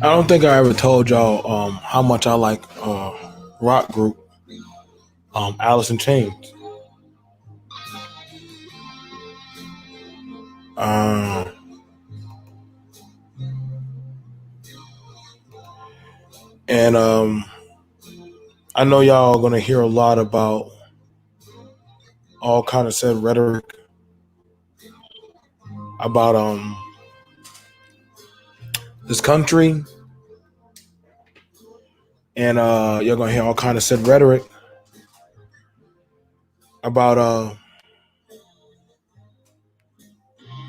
I don't think I ever told y'all how much I like rock group Alice in Chains. Uh, and I know y'all are gonna hear a lot about all kind of said rhetoric about this country, and you're gonna hear all kind of said rhetoric about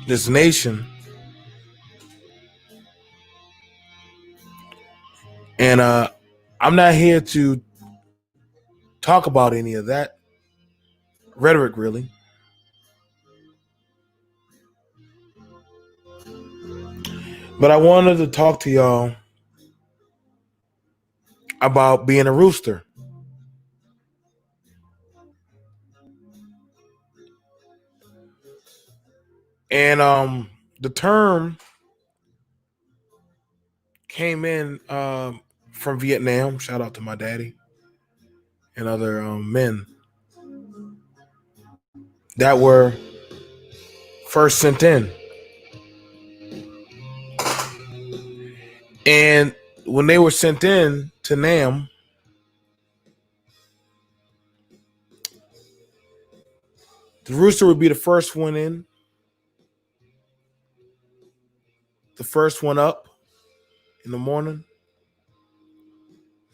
this nation, and I'm not here to talk about any of that rhetoric, really. But I wanted to talk to y'all about being a rooster. And the term came in from Vietnam. Shout out to my daddy and other men that were first sent in. And when they were sent in to Nam, the rooster would be the first one in, the first one up in the morning,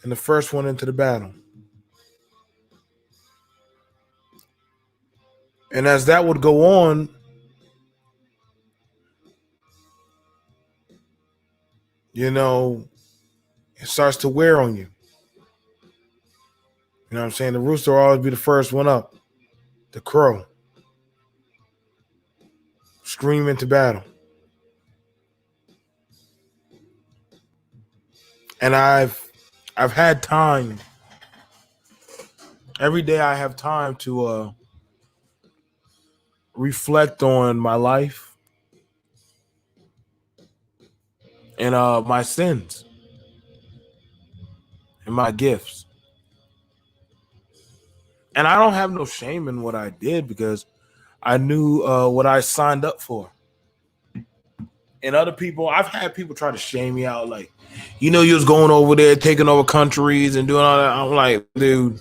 and the first one into the battle. And as that would go on, you know, it starts to wear on you. You know what I'm saying? The rooster will always be the first one up. The crow. Scream into battle. And I've had time. Every day I have time to reflect on my life and my sins and my gifts. And I don't have no shame in what I did because I knew what I signed up for. And other people, I've had people try to shame me out, like, you know, you was going over there, taking over countries and doing all that. I'm like, dude,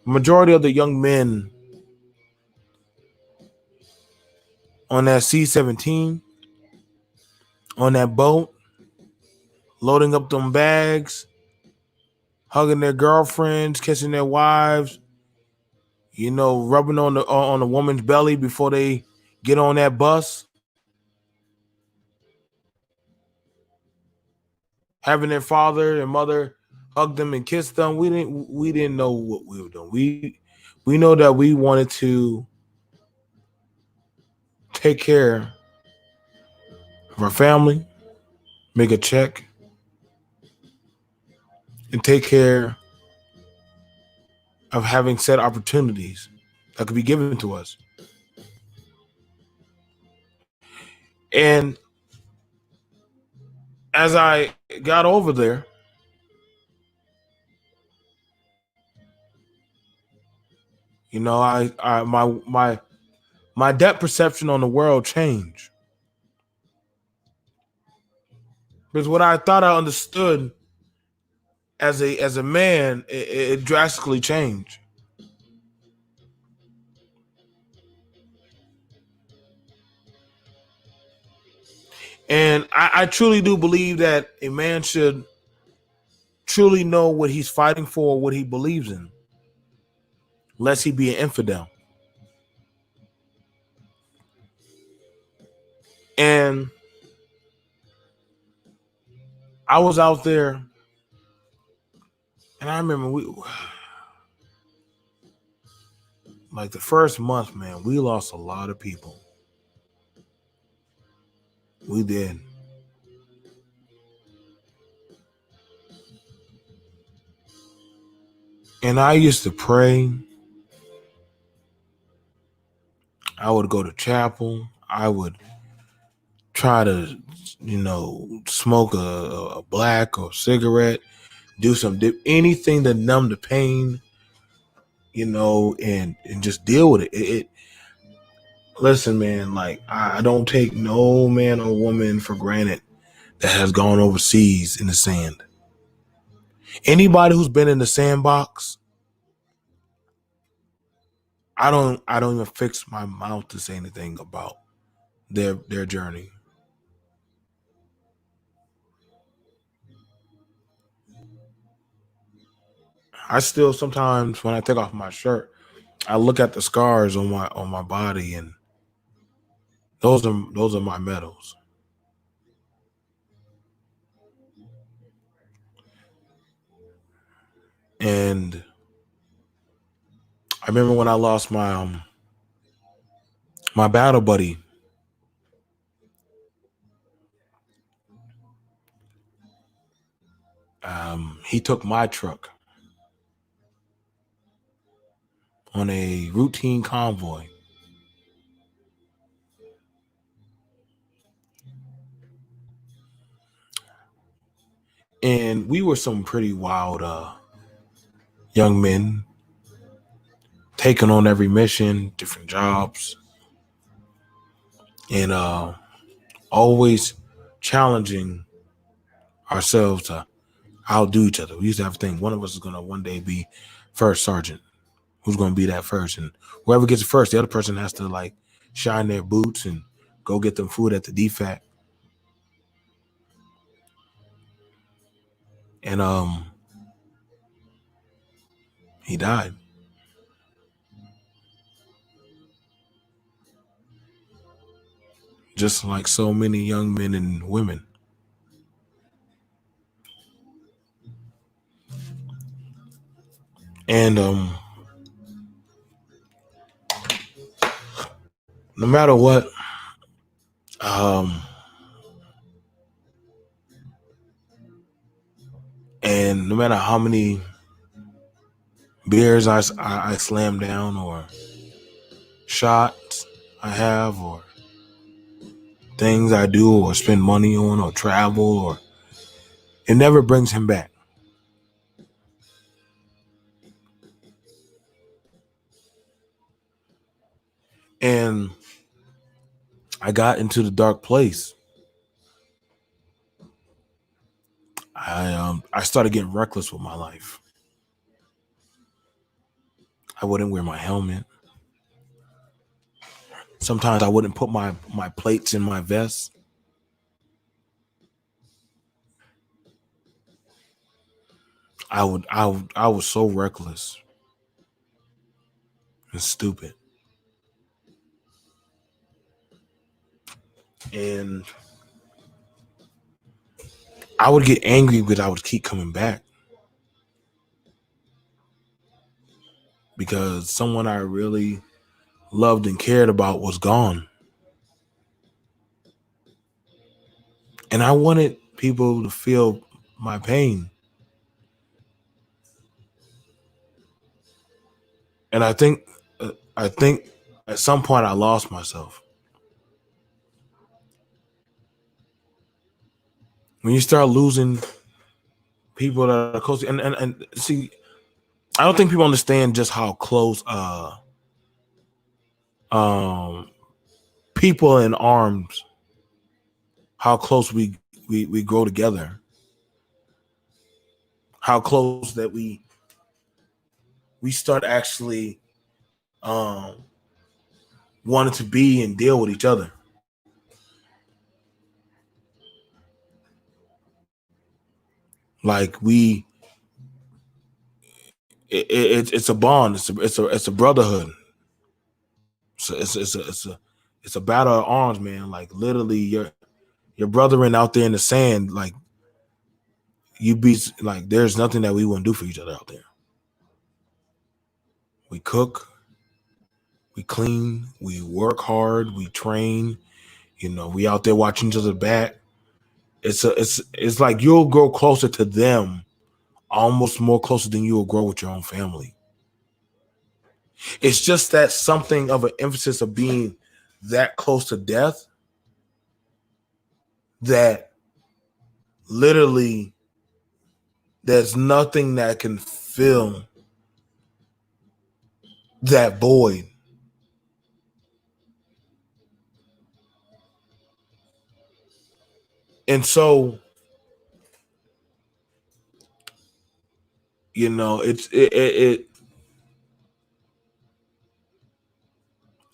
majority of the young men on that C-17, on that boat, loading up them bags, hugging their girlfriends, kissing their wives, you know, rubbing on the woman's belly before they get on that bus, having their father and mother hug them and kiss them. We didn't know what we were doing. We know that we wanted to take care of our family, make a check, and take care of having set opportunities that could be given to us. And as I got over there, you know, my depth perception on the world changed. Because what I thought I understood as a man, it drastically changed. And I truly do believe that a man should truly know what he's fighting for, what he believes in, lest he be an infidel. And I was out there, and I remember like the first month, man, we lost a lot of people. We did. And I used to pray. I would go to chapel. I would try to, smoke a black or cigarette, do some anything to numb the pain, and just deal with it. Listen, man, like I don't take no man or woman for granted that has gone overseas in the sand. Anybody who's been in the sandbox, I don't even fix my mouth to say anything about their journey. I still sometimes when I take off my shirt, I look at the scars on my body, and those are my medals. And I remember when I lost my battle buddy. He took my truck on a routine convoy, and we were some pretty wild young men taking on every mission, different jobs, and always challenging ourselves to outdo each other. We used to have a thing. One of us is going to one day be first sergeant. Who's going to be that first? And whoever gets it first, the other person has to like shine their boots and go get them food at the DFAC. And he died. Just like so many young men and women. And no matter what, um, and no matter how many beers I slam down or shots I have or things I do or spend money on or travel, or it never brings him back. And I got into the dark place. I started getting reckless with my life. I wouldn't wear my helmet. Sometimes I wouldn't put my plates in my vest. I was so reckless and stupid. And I would get angry because I would keep coming back because someone I really loved and cared about was gone. And I wanted people to feel my pain. And I think at some point I lost myself. When you start losing people that are close, and see, I don't think people understand just how close um people in arms, how close we grow together, how close that we start actually um wanting to be and deal with each other. Like it's a bond. It's a brotherhood. So it's a It's a battle of arms, man. Like literally, your brethren out there in the sand, like you be like, there's nothing that we wouldn't do for each other out there. We cook, we clean, we work hard, we train. You know, we out there watching each other back. It's like you'll grow closer to them, almost more closer than you will grow with your own family. It's just that something of an emphasis of being that close to death that literally there's nothing that can fill that void. And so, you know,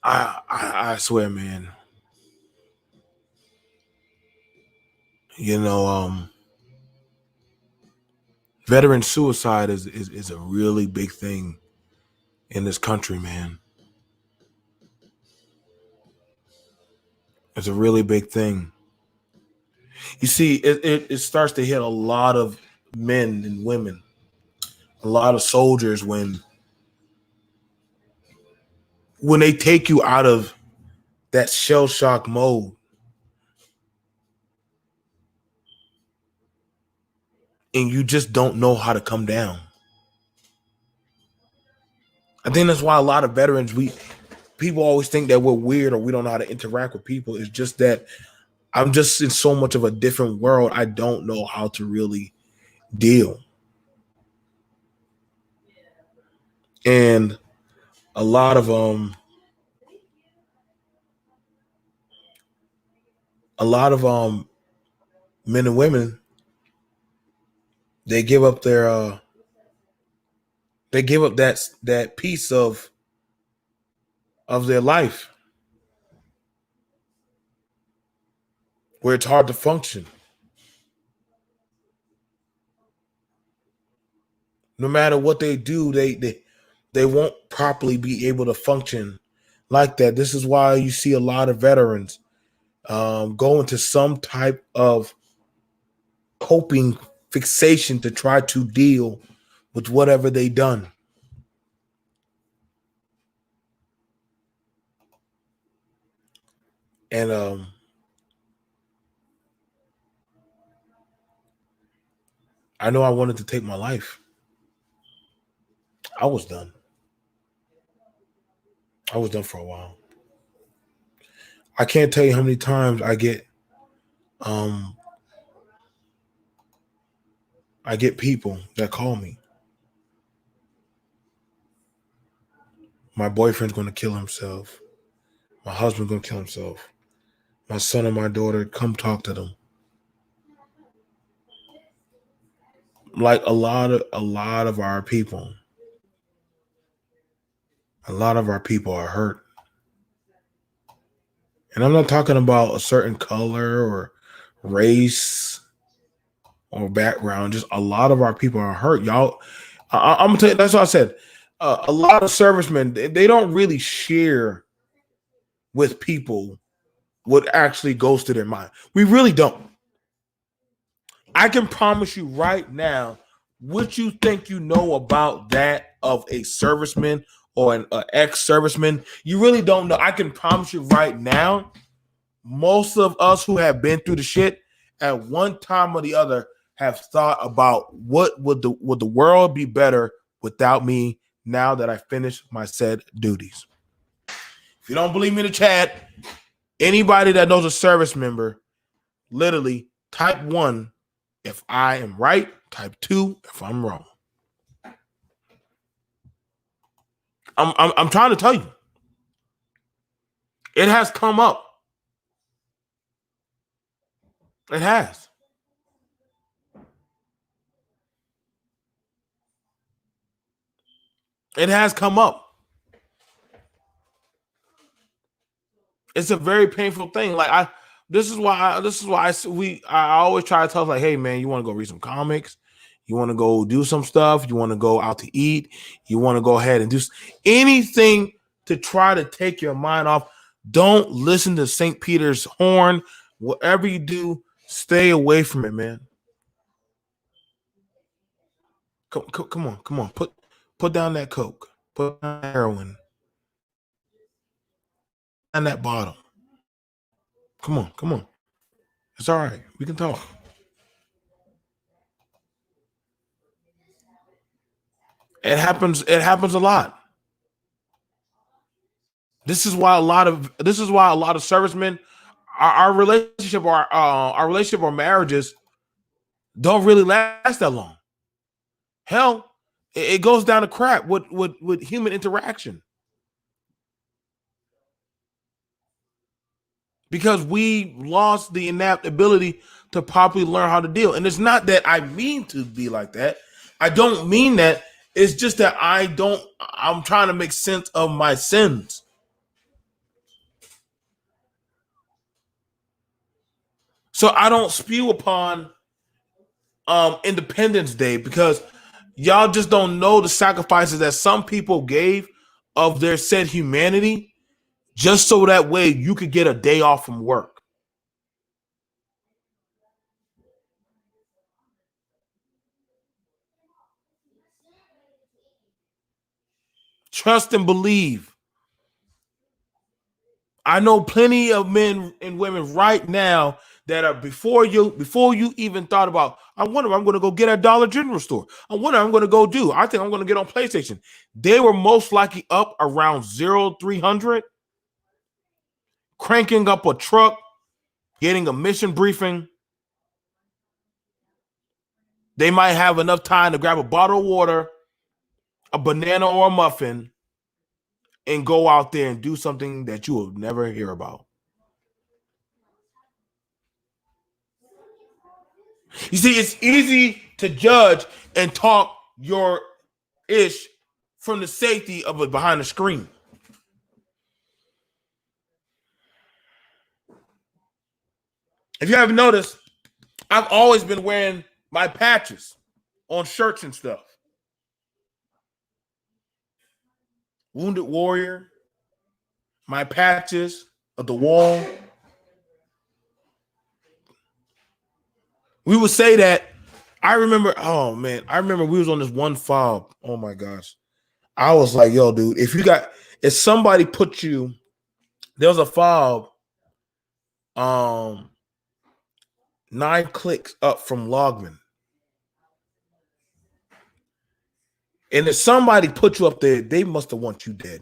I swear, man, you know, veteran suicide is a really big thing in this country, man. It's a really big thing. You see, it starts to hit a lot of men and women, a lot of soldiers when they take you out of that shell shock mode and you just don't know how to come down. I think that's why a lot of veterans, people always think that we're weird or we don't know how to interact with people. It's just that I'm just in so much of a different world. I don't know how to really deal. And a lot of a lot of men and women, they give up that piece of their life where it's hard to function. No matter what they do, they won't properly be able to function like that. This is why you see a lot of veterans go into some type of coping fixation to try to deal with whatever they done. And I know I wanted to take my life. I was done. I was done for a while. I can't tell you how many times um I get people that call me. My boyfriend's gonna kill himself. My husband's gonna kill himself. My son and my daughter, come talk to them. Like a lot of our people are hurt. And I'm not talking about a certain color or race or background. Just a lot of our people are hurt. Y'all, I'm gonna tell you, that's what I said. A lot of servicemen, they don't really share with people what actually goes to their mind. We really don't. I can promise you right now, what you think you know about that of a serviceman or an ex-serviceman, you really don't know. I can promise you right now, most of us who have been through the shit at one time or the other have thought about what would the world be better without me now that I finished my said duties. If you don't believe me in the chat, anybody that knows a service member, literally type 1 if I am right, type 2 if I'm wrong. I'm trying to tell you. It has come up. It has. It has come up. It's a very painful thing. Like I always try to tell like, hey man, you want to go read some comics, you want to go do some stuff, you want to go out to eat, you want to go ahead and do anything to try to take your mind off. Don't listen to St. Peter's horn. Whatever you do, stay away from it, man. Come on, come on. Put down that coke. Put down that heroin. Down that bottle. Come on, come on. It's all right. We can talk. It happens. It happens a lot. This is why a lot of servicemen, our relationship or marriages don't really last that long. Hell, it goes down to crap with human interaction because we lost the innate ability to properly learn how to deal. And it's not that I mean to be like that. I don't mean that. It's just that I'm trying to make sense of my sins. So I don't spew upon Independence Day because y'all just don't know the sacrifices that some people gave of their said humanity just so that way you could get a day off from work. Trust and believe. I know plenty of men and women right now that are before you even thought about, I wonder if I'm going to go get at Dollar General store. I wonder I'm going to go do. I think I'm going to get on PlayStation. They were most likely up around 0300, cranking up a truck, getting a mission briefing. They might have enough time to grab a bottle of water, a banana or a muffin, and go out there and do something that you will never hear about. You see, it's easy to judge and talk your ish from the safety of it behind the screen. If you haven't noticed, I've always been wearing my patches on shirts and stuff. Wounded Warrior, my patches of the wall. We would say that. I remember, oh man, I remember we was on this one fob. Oh my gosh. I was like, yo, dude, if somebody put you, there was a fob, um, 9 clicks up from Logman. And if somebody put you up there, they must have want you dead.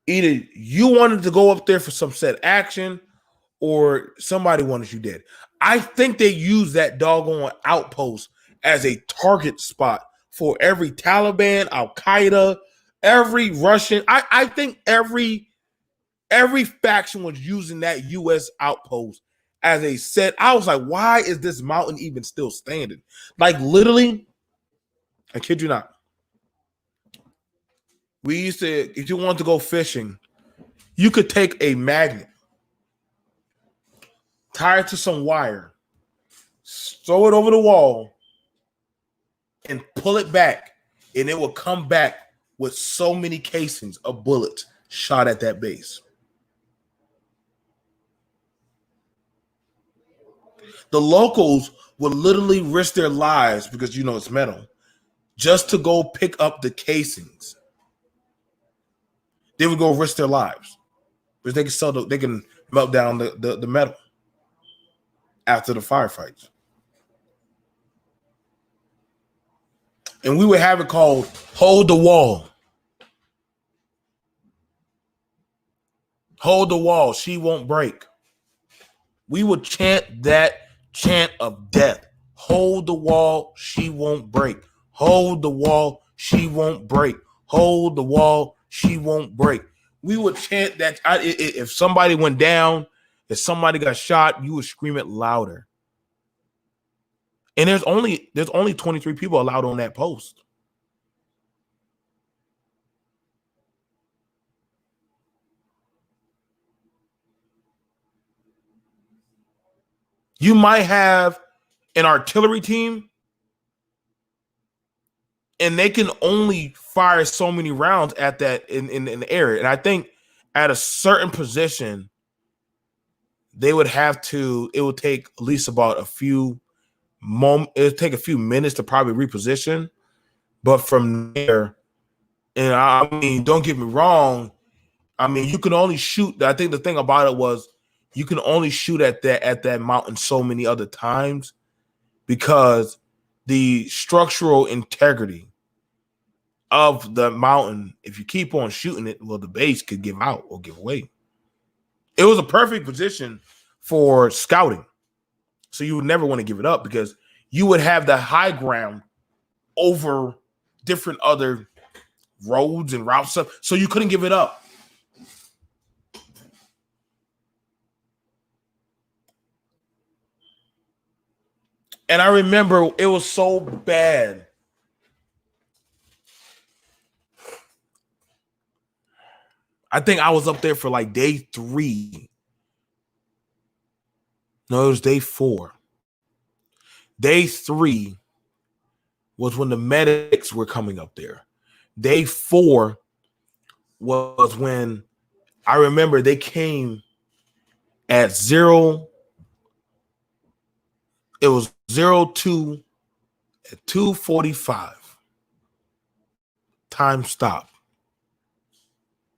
Either you wanted to go up there for some set action or somebody wanted you dead. I think they use that doggone outpost as a target spot for every Taliban, Al Qaeda, every Russian. I think every faction was using that U.S. outpost as a set. I was like, why is this mountain even still standing? Like literally, I kid you not. We used to, if you wanted to go fishing, you could take a magnet, tie it to some wire, throw it over the wall, and pull it back, and it will come back with so many casings of bullets shot at that base. The locals would literally risk their lives because it's metal just to go pick up the casings. They would go risk their lives because they can melt down the metal after the firefights. And we would have it called Hold the Wall. Hold the wall. She won't break. We would chant that chant of death. Hold the wall. She won't break. Hold the wall. She won't break. Hold the wall. She won't break. We would chant that. If somebody went down, if somebody got shot, you would scream it louder. And there's only 23 people allowed on that post. You might have an artillery team and they can only fire so many rounds at that in the air. And I think at a certain position, they would have to. It would take at least about a few moment. It would take a few minutes to probably reposition. But from there, and I mean, don't get me wrong. I mean, you can only shoot. I think the thing about it was you can only shoot at that mountain so many other times because the structural integrity of the mountain, if you keep on shooting it, well, the base could give out or give away. It was a perfect position for scouting. So you would never want to give it up because you would have the high ground over different other roads and routes. So you couldn't give it up. And I remember it was so bad. I think I was up there for like day 3. No, it was day 4. Day 3 was when the medics were coming up there. Day 4 was when I remember they came at 0. It was 02 at 2:45. Time stopped.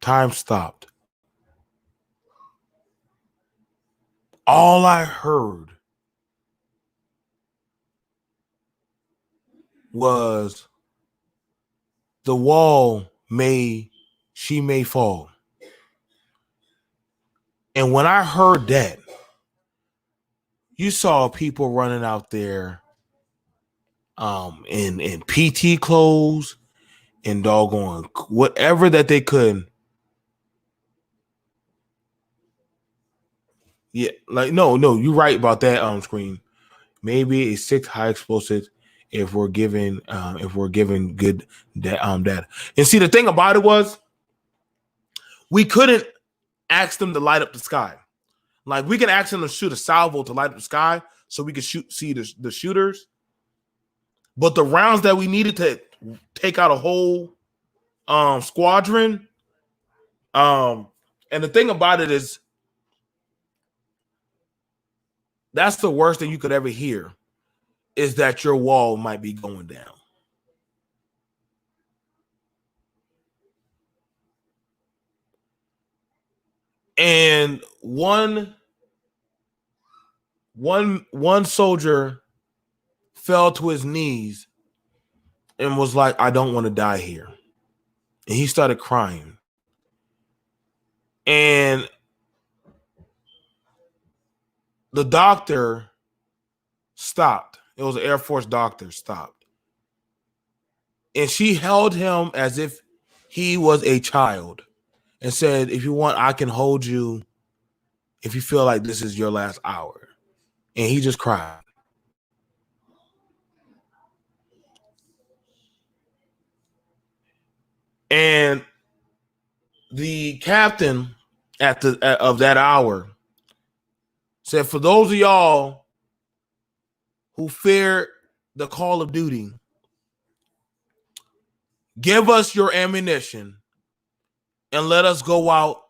Time stopped. All I heard was the wall she may fall. And when I heard that, you saw people running out there in PT clothes and doggone whatever that they could. Yeah, like no, you're right about that screen. Maybe a 6 high explosive if we're given good data. And see, the thing about it was we couldn't ask them to light up the sky. Like we can ask them to shoot a salvo to light up the sky so we could see the shooters. But the rounds that we needed to take out a whole squadron, and the thing about it is that's the worst thing you could ever hear is that your wall might be going down. And one soldier fell to his knees and was like, I don't want to die here. And he started crying. And the doctor stopped. It was an Air Force doctor stopped. And she held him as if he was a child and said, if you want, I can hold you if you feel like this is your last hour. And he just cried. And the captain of that hour said, for those of y'all who fear the call of duty, give us your ammunition and let us go out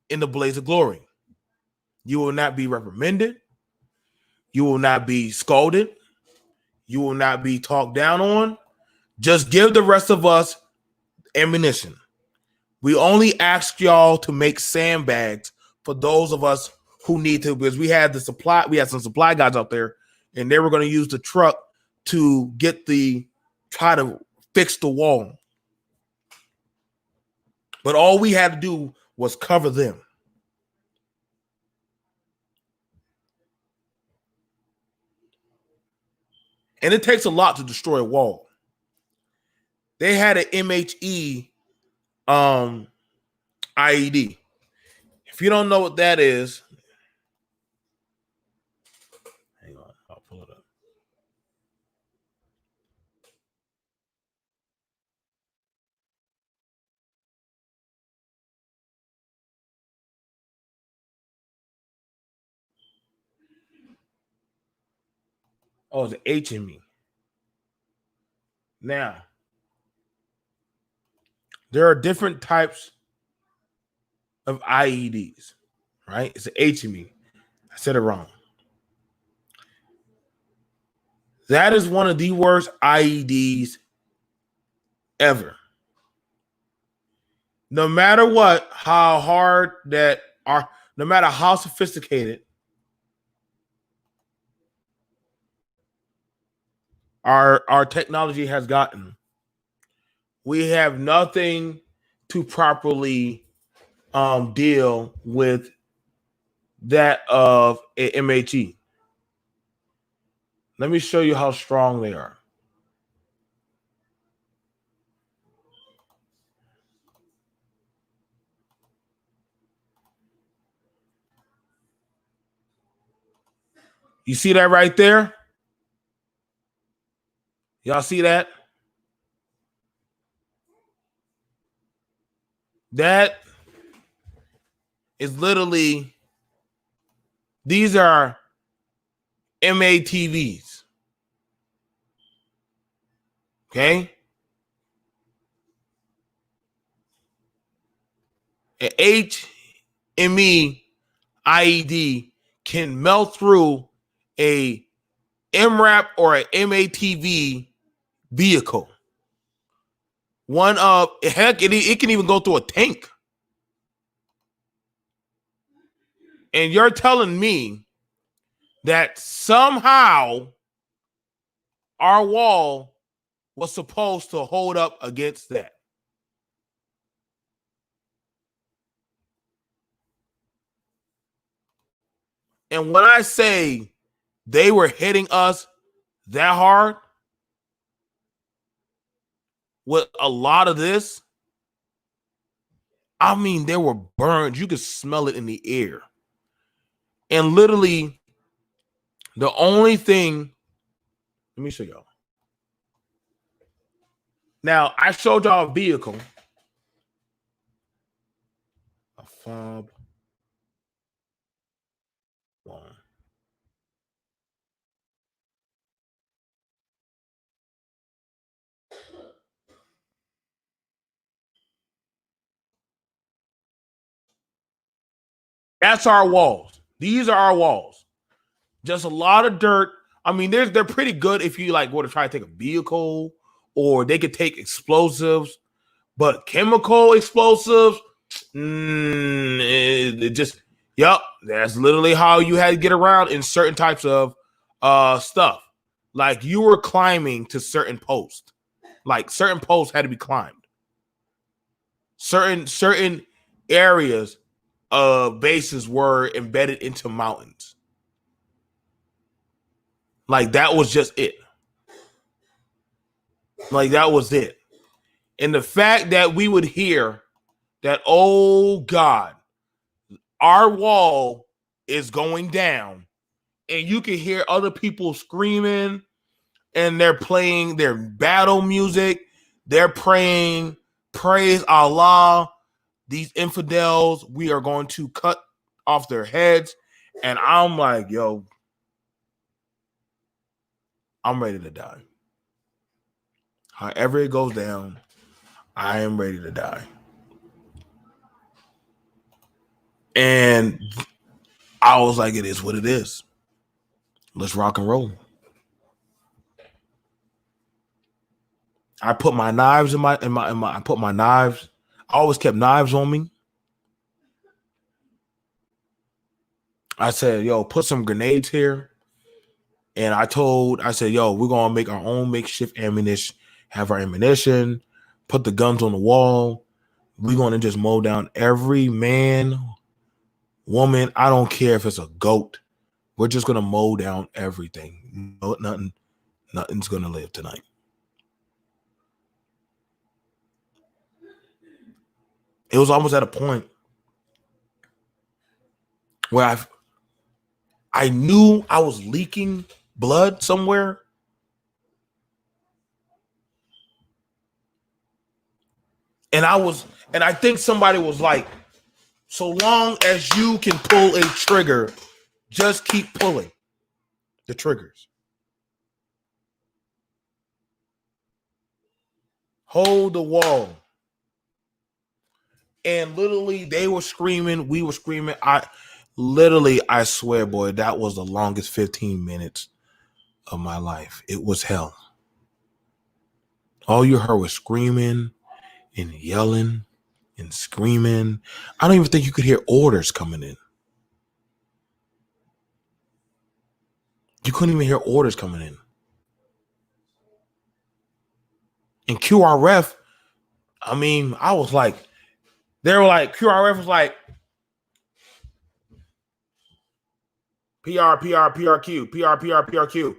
in the blaze of glory. You will not be reprimanded. You will not be scolded. You will not be talked down on. Just give the rest of us ammunition. We only ask y'all to make sandbags for those of us who need to, because we had some supply guys out there, and they were going to use the truck to try to fix the wall. But all we had to do was cover them. And it takes a lot to destroy a wall. They had an MHE IED. If you don't know what that is, hang on, I'll pull it up. Oh, it's an H in me. Now, There are different types of IEDs, right? It's an H in me. I said it wrong. That is one of the worst IEDs ever. No matter what, how hard that are, no matter how sophisticated our technology has gotten, we have nothing to properly deal with that of a MAT. Let me show you how strong they are. You see that right there? Y'all see that? That is literally, these are MATVs. Okay? An HME IED can melt through a MRAP or an MATV vehicle. One of, heck, it can even go through a tank. And you're telling me that somehow our wall was supposed to hold up against that. And when I say they were hitting us that hard with a lot of this, I mean, there were burns. You could smell it in the air. And literally, the only thing, let me show y'all. Now, I showed y'all a vehicle, a fob one. That's our walls. These are our walls. Just a lot of dirt. I mean, they're pretty good if you like want to try to take a vehicle, or they could take explosives, but chemical explosives, it just, yep, that's literally how you had to get around in certain types of stuff. Like you were climbing to certain posts. Like certain posts had to be climbed. Certain areas of bases were embedded into mountains. Like that was just it. Like that was it. And the fact that we would hear that, oh God, our wall is going down, and you can hear other people screaming, and they're playing their battle music. They're praying, praise Allah. These infidels, we are going to cut off their heads. And I'm like, yo, I'm ready to die. However it goes down, I am ready to die. And I was like, it is what it is. Let's rock and roll. I put my knives in my I put my knives. I always kept knives on me. I said, yo, put some grenades here. And I said, yo, we're gonna make our own makeshift ammunition, have our ammunition, put the guns on the wall. We're gonna just mow down every man, woman. I don't care if it's a goat. We're just gonna mow down everything. No, nothing's gonna live tonight. It was almost at a point where I knew I was leaking blood somewhere. And I think somebody was like, so long as you can pull a trigger, just keep pulling the triggers. Hold the wall. And literally, they were screaming. We were screaming. I swear, boy, that was the longest 15 minutes of my life. It was hell. All you heard was screaming and yelling and screaming. I don't even think you could hear orders coming in. You couldn't even hear orders coming in. And QRF, I mean, I was like, they were like, QRF was like, PR, PR, PRQ, PR, PR, PRQ.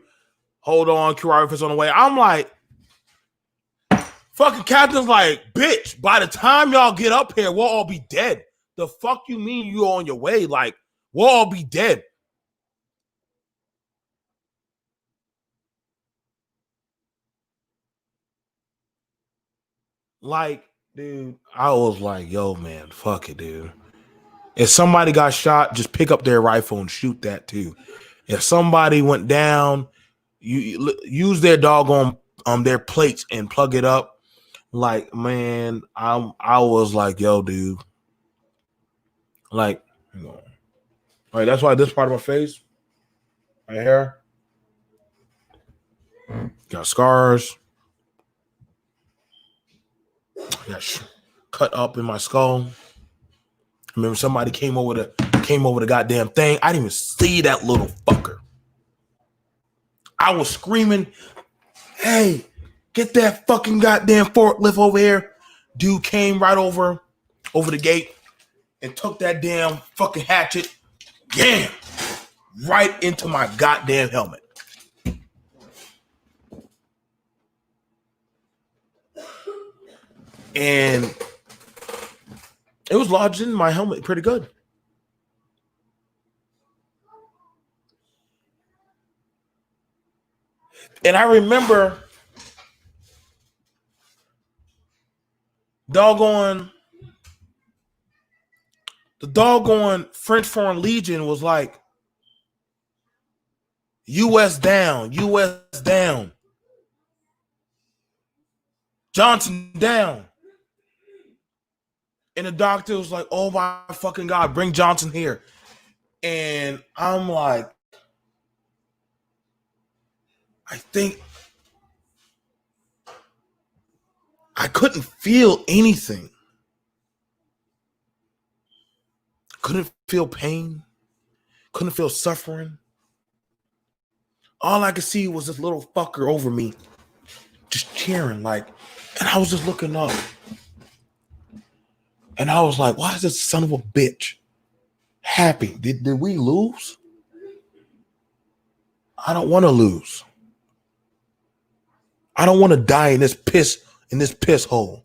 Hold on, QRF is on the way. I'm like, fucking captain's like, bitch, by the time y'all get up here, we'll all be dead. The fuck you mean you on your way? Like, we'll all be dead. Like, dude, I was like, yo, man, fuck it, dude. If somebody got shot, just pick up their rifle and shoot that too. If somebody went down, you use their doggone their plates and plug it up. Like, man, I was like, yo, dude. Like, you know, right, that's why this part of my face, right here, got scars. Got cut up in my skull. I remember somebody came over the goddamn thing. I didn't even see that little fucker. I was screaming, hey, get that fucking goddamn forklift over here. Dude came right over the gate and took that damn fucking hatchet, damn, right into my goddamn helmet. And it was lodged in my helmet pretty good. And I remember the doggone French Foreign Legion was like, U.S. down, U.S. down, Johnson down. And the doctor was like, oh my fucking God, bring Johnson here. And I'm like, I think I couldn't feel anything. Couldn't feel pain. Couldn't feel suffering. All I could see was this little fucker over me just cheering, like, and I was just looking up. And I was like, why is this son of a bitch happy? Did we lose? I don't want to lose. I don't want to die in this piss hole.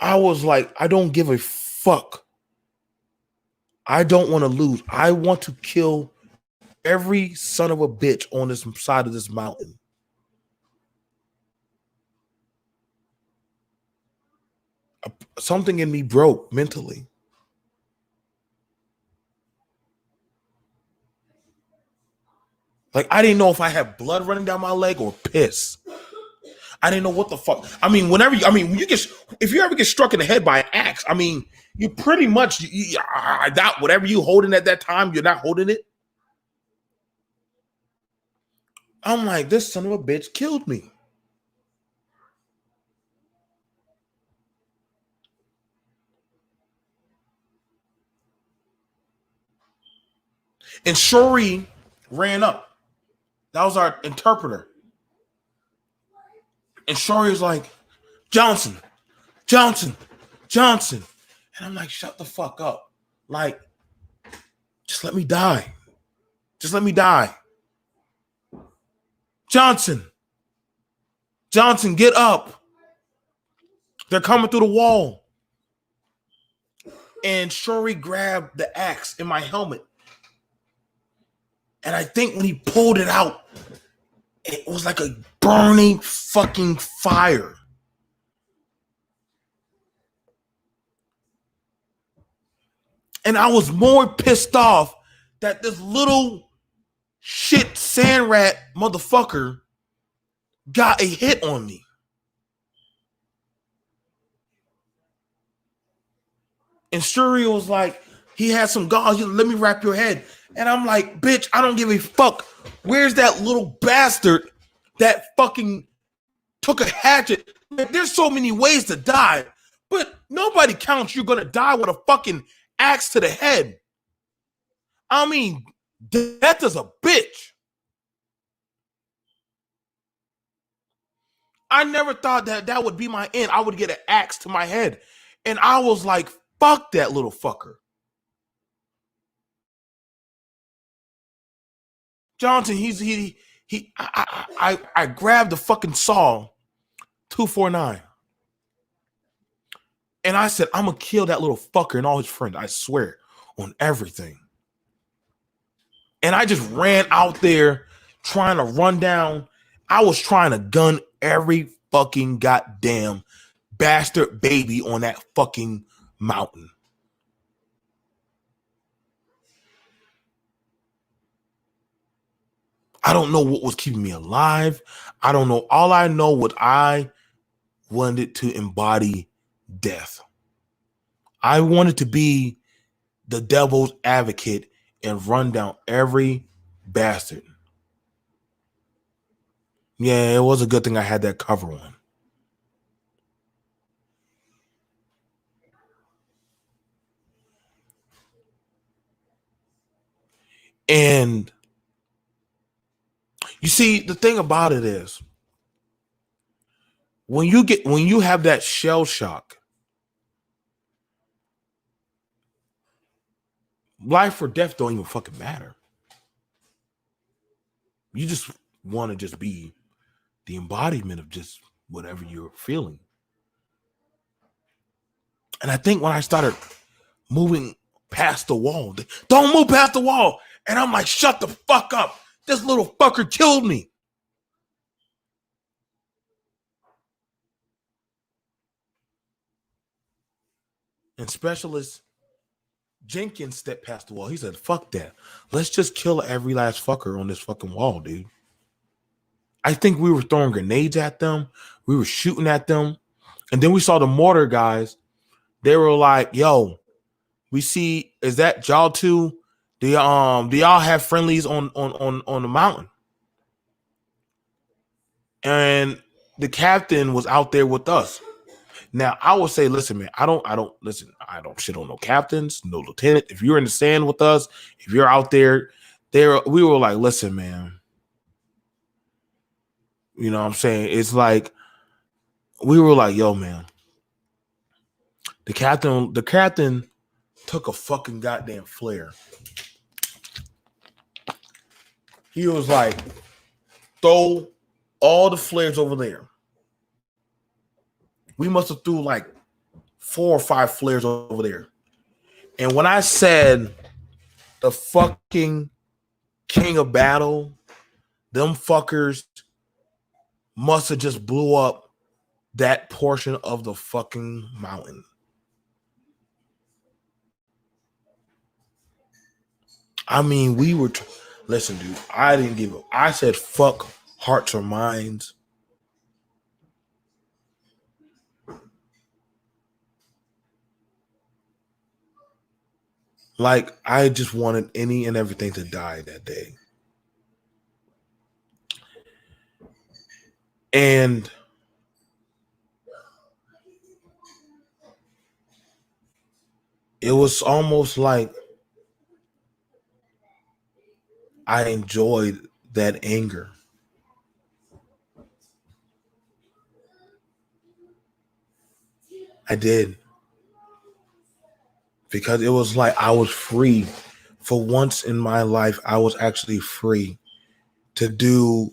I was like, I don't give a fuck. I don't want to lose. I want to kill every son of a bitch on this side of this mountain. Something in me broke mentally. Like, I didn't know if I had blood running down my leg or piss. I didn't know what the fuck. I mean, if you ever get struck in the head by an axe, I mean, you pretty much, I doubt whatever you holding at that time, you're not holding it. I'm like, this son of a bitch killed me. And Shori ran up. That was our interpreter. And Shori was like, Johnson, Johnson, Johnson. And I'm like, shut the fuck up. Like, just let me die. Just let me die. Johnson, Johnson, get up. They're coming through the wall. And Shori grabbed the axe in my helmet. And I think when he pulled it out, it was like a burning fucking fire. And I was more pissed off that this little shit sand rat motherfucker got a hit on me. And Shuri was like, he had some gauze. Let me wrap your head. And I'm like, bitch, I don't give a fuck. Where's that little bastard that fucking took a hatchet? There's so many ways to die, but nobody counts you're gonna die with a fucking axe to the head. I mean, death is a bitch. I never thought that would be my end. I would get an axe to my head. And I was like, fuck that little fucker. Johnson, I grabbed the fucking saw 249. And I said, I'm gonna kill that little fucker and all his friends. I swear on everything. And I just ran out there trying to run down. I was trying to gun every fucking goddamn bastard baby on that fucking mountain. I don't know what was keeping me alive. I don't know. All I know was I wanted to embody death. I wanted to be the devil's advocate and run down every bastard. Yeah, it was a good thing I had that cover on. And you see, the thing about it is, when you have that shell shock, life or death don't even fucking matter. You just want to just be the embodiment of just whatever you're feeling. And I think when I started moving past the wall, don't move past the wall. And I'm like, shut the fuck up. This little fucker killed me. And Specialist Jenkins stepped past the wall. He said, fuck that. Let's just kill every last fucker on this fucking wall, dude. I think we were throwing grenades at them. We were shooting at them. And then we saw the mortar guys. They were like, yo, we see, is that y'all two? Do y'all have friendlies on the mountain? And the captain was out there with us. Now I will say, listen, man, I don't shit on no captains, no lieutenant. If you're in the sand with us, if you're out there, we were like, listen, man. You know what I'm saying? It's like we were like, yo, man. The captain took a fucking goddamn flare. He was like, throw all the flares over there. We must have threw like 4 or 5 flares over there. And when I said the fucking king of battle, them fuckers must have just blew up that portion of the fucking mountain. I mean, we were listen, dude, I didn't give up. I said fuck hearts or minds. Like, I just wanted any and everything to die that day. And it was almost like I enjoyed that anger. I did. Because it was like I was free. For once in my life, I was actually free to do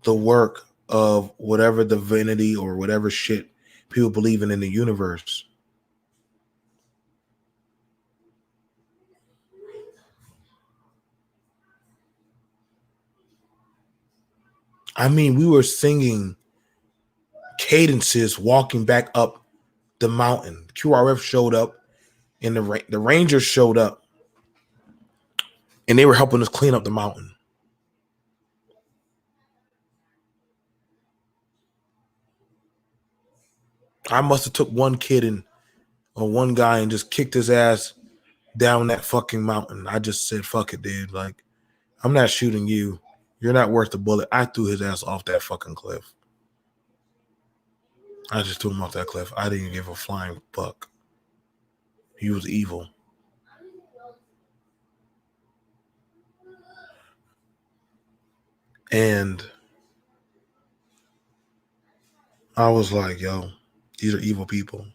the work of whatever divinity or whatever shit people believe in the universe. I mean, we were singing cadences walking back up the mountain. QRF showed up and the Rangers showed up and they were helping us clean up the mountain. I must have took one kid and on one guy and just kicked his ass down that fucking mountain. I just said, fuck it, dude. Like, I'm not shooting you. You're not worth the bullet. I threw his ass off that fucking cliff. I just threw him off that cliff. I didn't give a flying fuck. He was evil. And I was like, yo, these are evil people.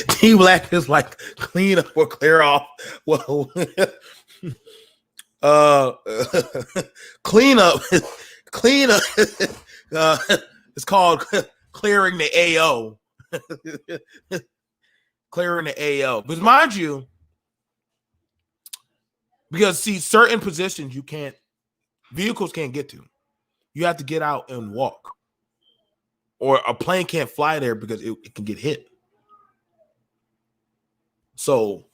T-Black is like, clean up or clear off. Well, clean up. It's called clearing the AO. Clearing the AO. Because mind you, because see, certain positions vehicles can't get to. You have to get out and walk. Or a plane can't fly there because it can get hit. So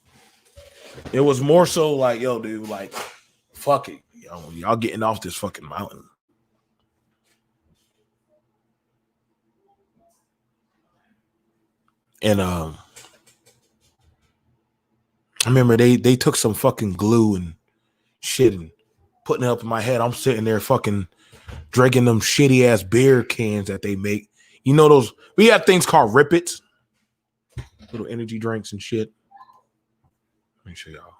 it was more so like, yo, dude, like, fuck it. Y'all getting off this fucking mountain. And I remember they took some fucking glue and shit and putting it up in my head. I'm sitting there fucking drinking them shitty ass beer cans that they make. You know those, we have things called Rippets, little energy drinks and shit. Let me show y'all.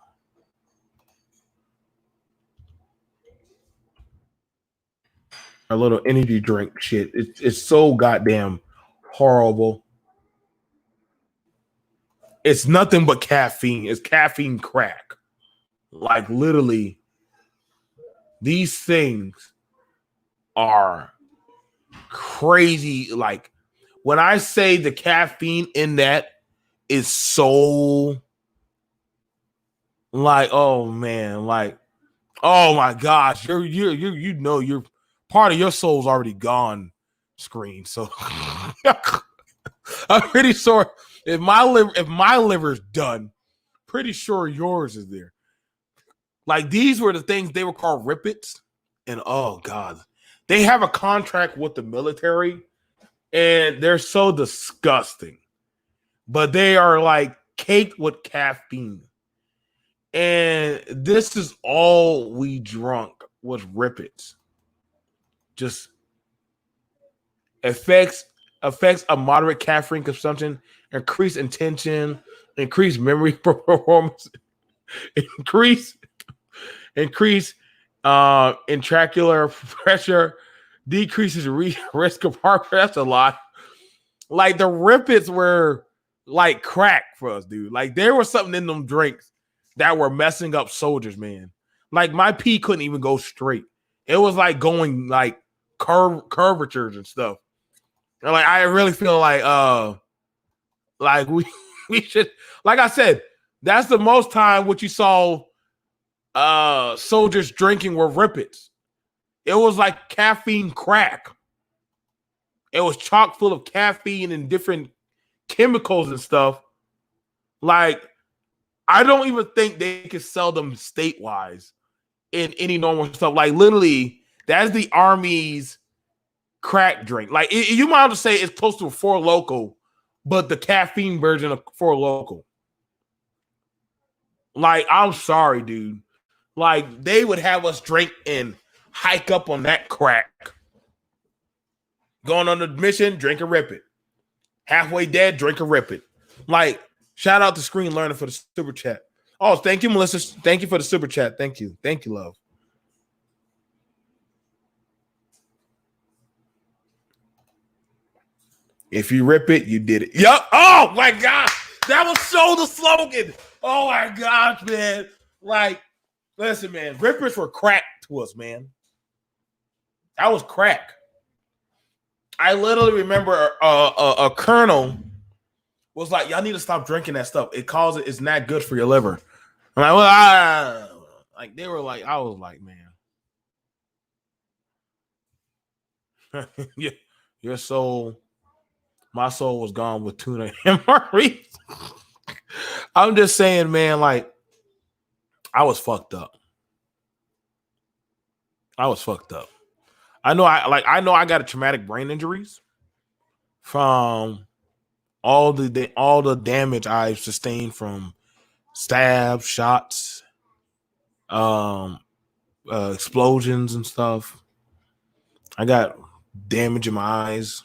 A little energy drink shit. It's so goddamn horrible. It's nothing but caffeine. It's caffeine crack. Like literally, these things are crazy. Like when I say the caffeine in that is so like, oh man, like, oh my gosh, you know you're part of your soul's already gone screen. So I'm pretty sure if my liver's done, pretty sure yours is there. Like these were the things they were called Rippets, and oh god, they have a contract with the military, and they're so disgusting. But they are like caked with caffeine, and this is all we drunk was Rippets. Just affects a moderate caffeine consumption, increased attention, increased memory performance, increase intraocular pressure, decreases risk of heart failure. That's a lot. Like the Rippets were like crack for us, dude. Like there was something in them drinks that were messing up soldiers, man. Like my pee couldn't even go straight. It was like going like curvatures and stuff. And like I really feel like we should, like I said, that's the most time what you saw soldiers drinking were Rippets. It was like caffeine crack. It was chock full of caffeine and different chemicals and stuff. Like, I don't even think they could sell them statewide in any normal stuff. Like, literally, that's the Army's crack drink. Like, you might as well say it's close to a Four Loko, but the caffeine version of Four Loko. Like, I'm sorry, dude. Like, they would have us drink and hike up on that crack. Going on the mission, drink a Rip It. Halfway dead, drink a Rip It. Like, shout out to Screen Learner for the super chat. Oh, thank you, Melissa. Thank you for the super chat. Thank you. Thank you, love. If you rip it, you did it. Yup. Oh, my God. That was so the slogan. Oh, my gosh, man. Like, listen, man. Rippers were crack to us, man. That was crack. I literally remember a colonel was like, y'all need to stop drinking that stuff. It's not good for your liver. I'm like, well, like they were like, I was like, man. Yeah, your soul, my soul was gone with tuna and Maurice. I'm just saying, man, like, I was fucked up. I was fucked up. I know I got a traumatic brain injuries from all the damage I've sustained from stabs, shots, um, explosions and stuff. I got damage in my eyes.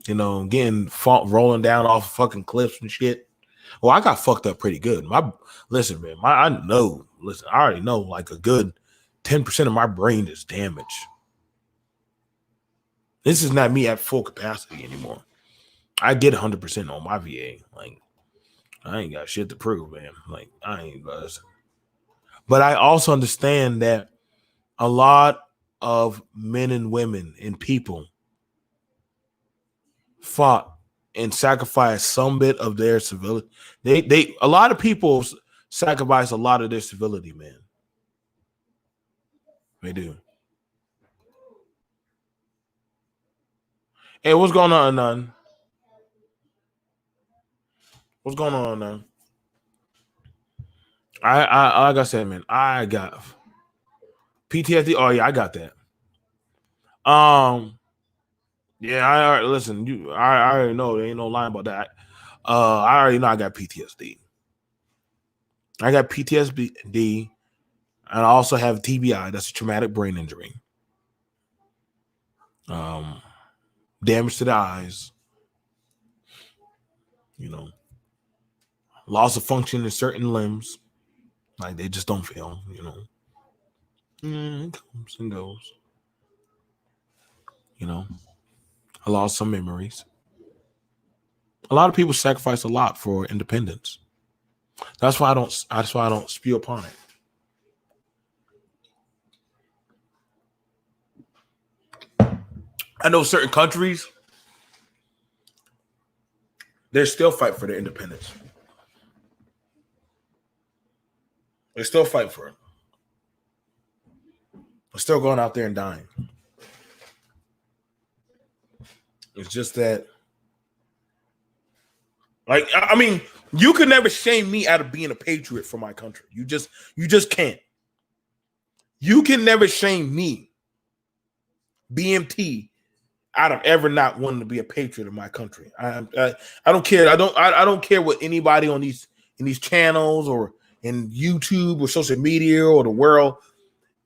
You know, getting rolling down off fucking cliffs and shit. Well, I got fucked up pretty good. Listen, man. I already know like a good 10% of my brain is damaged. This is not me at full capacity anymore. I get 100% on my VA. Like, I ain't got shit to prove, man. Like, I ain't buzz. But I also understand that a lot of men and women and people fought and sacrificed some bit of their civility. A lot of people sacrifice a lot of their civility, man. They do. Hey, what's going on, None? What's going on, None? I like I said, man, I got PTSD. Oh yeah, I got that. Yeah, I already listen. I already know there ain't no line about that. I already know I got PTSD. I got PTSD, and I also have TBI. That's a traumatic brain injury. Damage to the eyes. You know, loss of function in certain limbs, like they just don't feel. You know, it comes and goes. You know, I lost some memories. A lot of people sacrifice a lot for independence. That's why I don't. That's why I don't spew upon it. I know certain countries, they still fight for their independence. They still fight for it. They're still going out there and dying. It's just that, like, I mean, you could never shame me out of being a patriot for my country. You just can't. You can never shame me, BMT, out of ever not wanting to be a patriot of my country. I don't care. I don't care what anybody on these channels or in YouTube or social media or the world.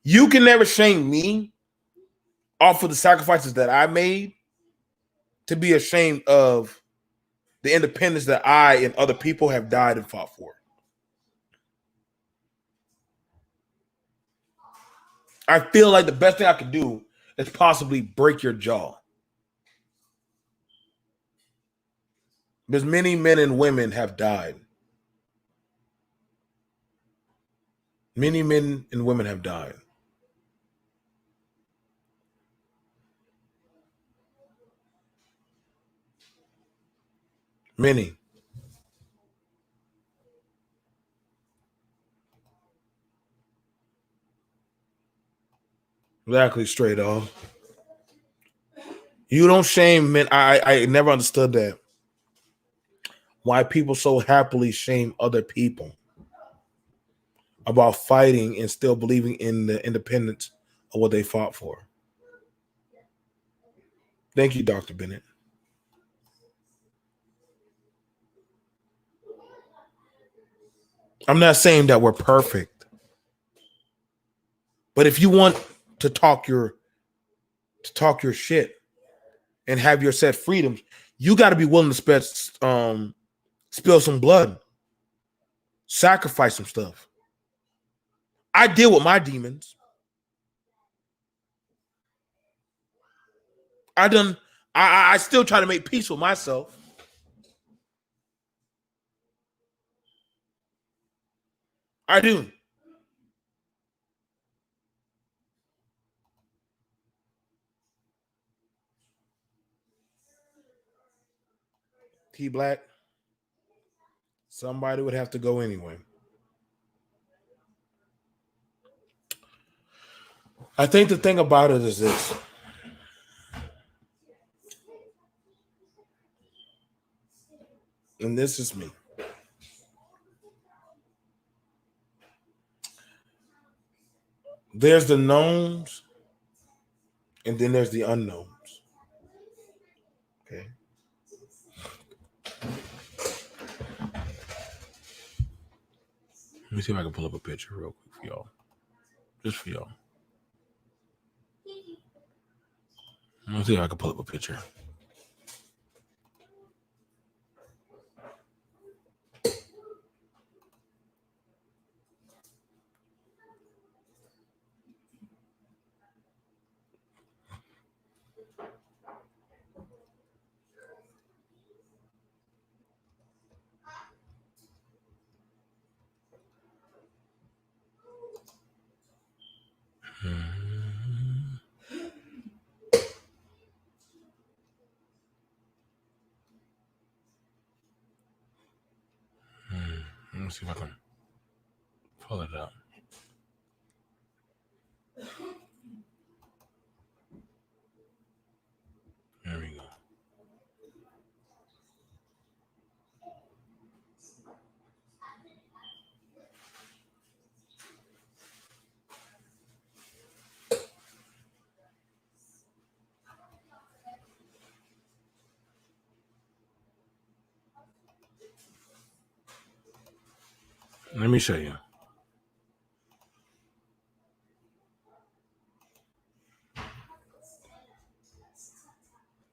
You can never shame me off of the sacrifices that I made to be ashamed of the independence that I and other people have died and fought for. I feel like the best thing I could do is possibly break your jaw. Because many men and women have died. Many men and women have died. Many. Exactly, straight off. You don't shame men. I never understood that. Why people so happily shame other people about fighting and still believing in the independence of what they fought for. Thank you, Dr. Bennett. I'm not saying that we're perfect, but if you want to talk your shit and have your set freedoms, you got to be willing to spill some blood, sacrifice some stuff. I deal with my demons. I done. I still try to make peace with myself. I do. T Black. Somebody would have to go anyway. I think the thing about it is this. And this is me. There's the knowns, and then there's the unknowns. Okay. Let me see if I can pull up a picture real quick for y'all. Just for y'all. Let me see if I can pull up a picture. Let me see if I can pull it up. There we go. Let me show you.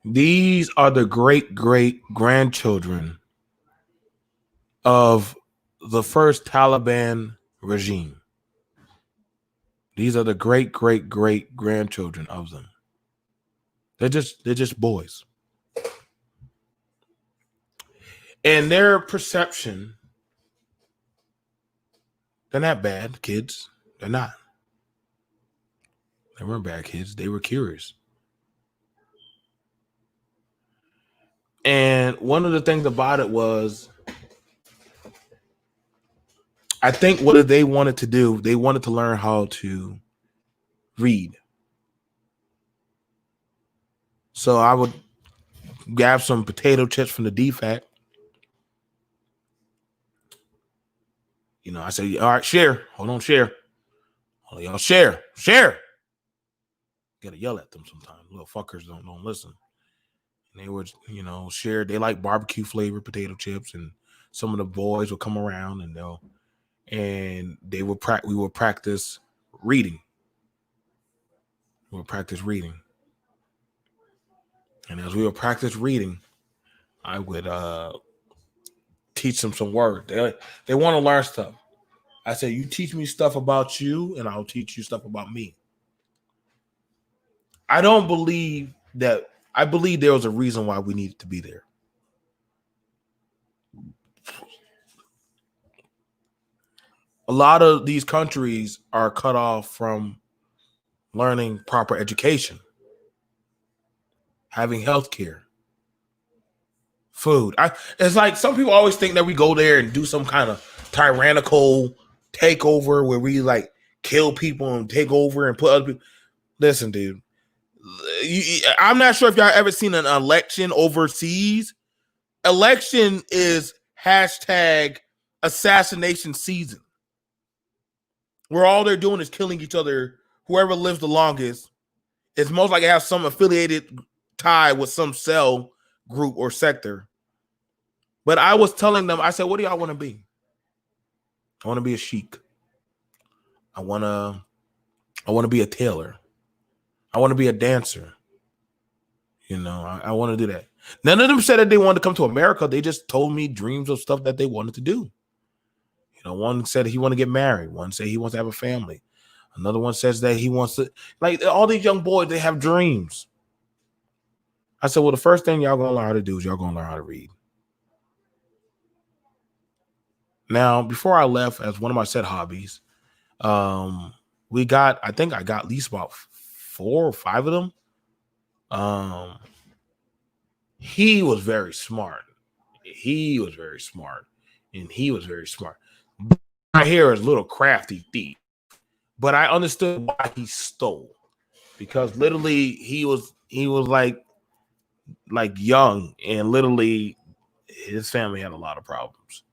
These are the great-great-grandchildren of the first Taliban regime. These are the great-great-great-grandchildren of them. They're just boys. And their perception, they're not bad kids. They're not. They weren't bad kids. They were curious. And one of the things about it was, I think what they wanted to do, they wanted to learn how to read. So I would grab some potato chips from the DFAC. You know, I say, all right, share. Hold on, share. Hold on, y'all, share. Gotta yell at them sometimes. Little fuckers don't listen. And they would, share. They like barbecue flavored potato chips, and some of the boys would come around and we would practice reading. We would practice reading. And as we would practice reading, I would teach them some words. They want to learn stuff. I said, you teach me stuff about you, and I'll teach you stuff about me. I don't believe that. I believe there was a reason why we needed to be there. A lot of these countries are cut off from learning proper education, having health care, food. It's like some people always think that we go there and do some kind of tyrannical takeover where we like kill people and take over and put other people. Listen, dude, I'm not sure if y'all ever seen an election overseas. Election is hashtag assassination season, where all they're doing is killing each other. Whoever lives the longest is most likely to have some affiliated tie with some cell group or sector. But I was telling them, I said, what do y'all want to be? I want to be a sheik. I want to be a tailor. I want to be a dancer. I want to do that. None of them said that they wanted to come to America. They just told me dreams of stuff that they wanted to do. One said he wanted to get married. One said he wants to have a family. Another one says that he wants to, like all these young boys, they have dreams. I said, well, the first thing y'all going to learn how to do is y'all going to learn how to read. Now, before I left, as one of my said hobbies, I think I got at least about 4 or 5 of them. He was very smart. And he was very smart. My hair is a little crafty thief, but I understood why he stole, because literally he was like young, and literally his family had a lot of problems.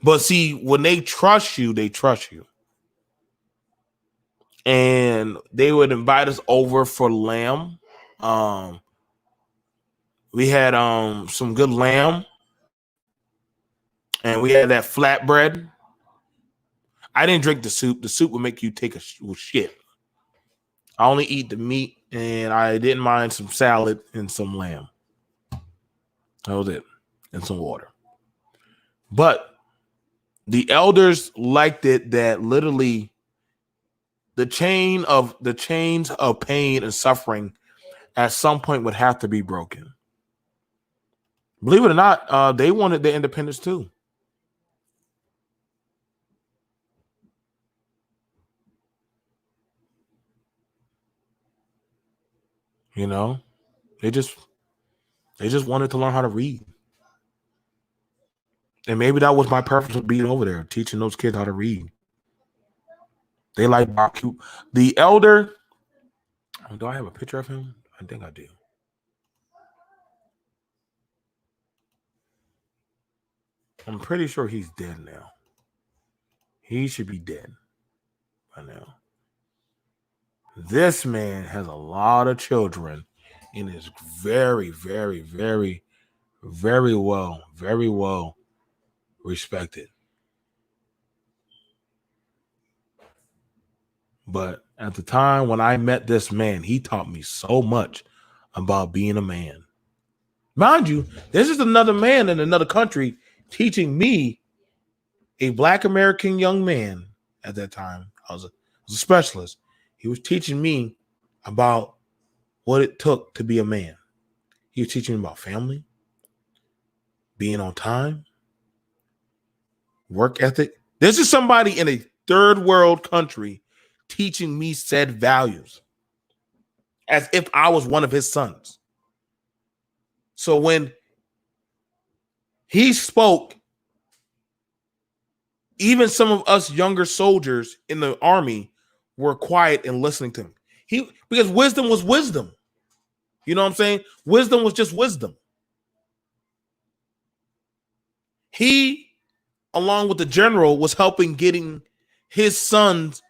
But see, when they trust you, they trust you. and they would invite us over for lamb. We had some good lamb, and we had that flatbread. I didn't drink the soup. The soup would make you take a shit. I only eat the meat, and I didn't mind some salad and some lamb. That was it, and some water. But the elders liked it that literally the chains of pain and suffering at some point would have to be broken. Believe it or not, they wanted their independence too. You know, they just wanted to learn how to read. And maybe that was my purpose of being over there, teaching those kids how to read. They like barbecue. The elder, do I have a picture of him? I think I do. I'm pretty sure he's dead now. He should be dead by now. This man has a lot of children and is very, very, very, very well respected. But at the time when I met this man, he taught me so much about being a man. Mind you, this is another man in another country teaching me, a Black American young man at that time. I was a specialist. He was teaching me about what it took to be a man. He was teaching me about family, being on time, work ethic. This is somebody in a third world country teaching me said values as if I was one of his sons. So when he spoke, even some of us younger soldiers in the army were quiet and listening to him. Because wisdom was wisdom. You know what I'm saying? Wisdom was just wisdom. He, along with the general, was helping getting his sons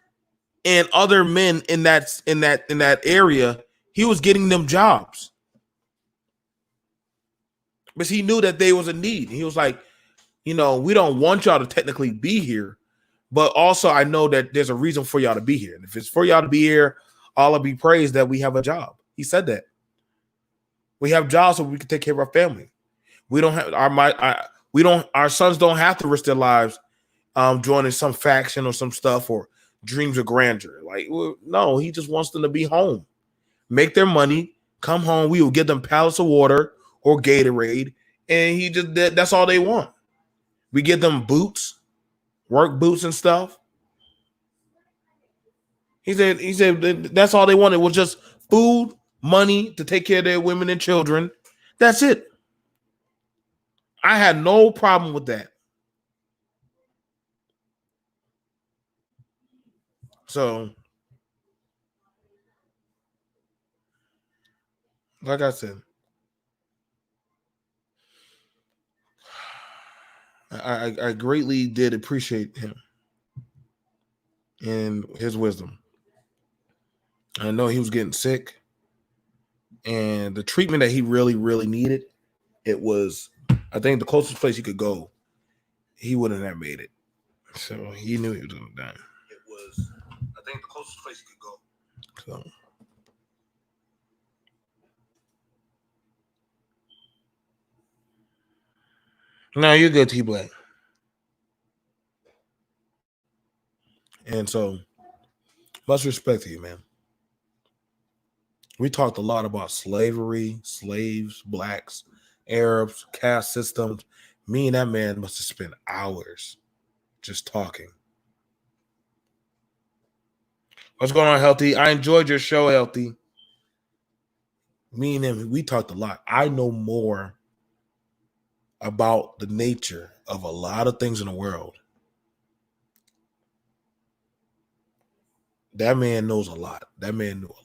and other men in that area. He was getting them jobs because he knew that there was a need. He was like, we don't want y'all to technically be here, but also I know that there's a reason for y'all to be here. And if it's for y'all to be here, Allah be praised that we have a job. He said that. We have jobs so we can take care of our family. We don't have our sons don't have to risk their lives joining some faction or some stuff or dreams of grandeur. Like, no, he just wants them to be home, make their money, come home. We will give them pallets of water or Gatorade, and that's all they want. We give them boots, work boots and stuff. He said that's all they wanted was just food, money to take care of their women and children. That's it. I had no problem with that. So, like I said, I greatly did appreciate him and his wisdom. I know he was getting sick, and the treatment that he really, really needed, it was, I think, the closest place he could go, he wouldn't have made it. So he knew he was going to die. It was, I think, the closest place he could go. So. No, you're good, T Black. And so, much respect to you, man. We talked a lot about slavery, slaves, blacks, Arabs, caste systems. Me and that man must have spent hours just talking. What's going on, Healthy? I enjoyed your show, Healthy. Me and him, we talked a lot. I know more about the nature of a lot of things in the world. That man knows a lot. That man knew a lot.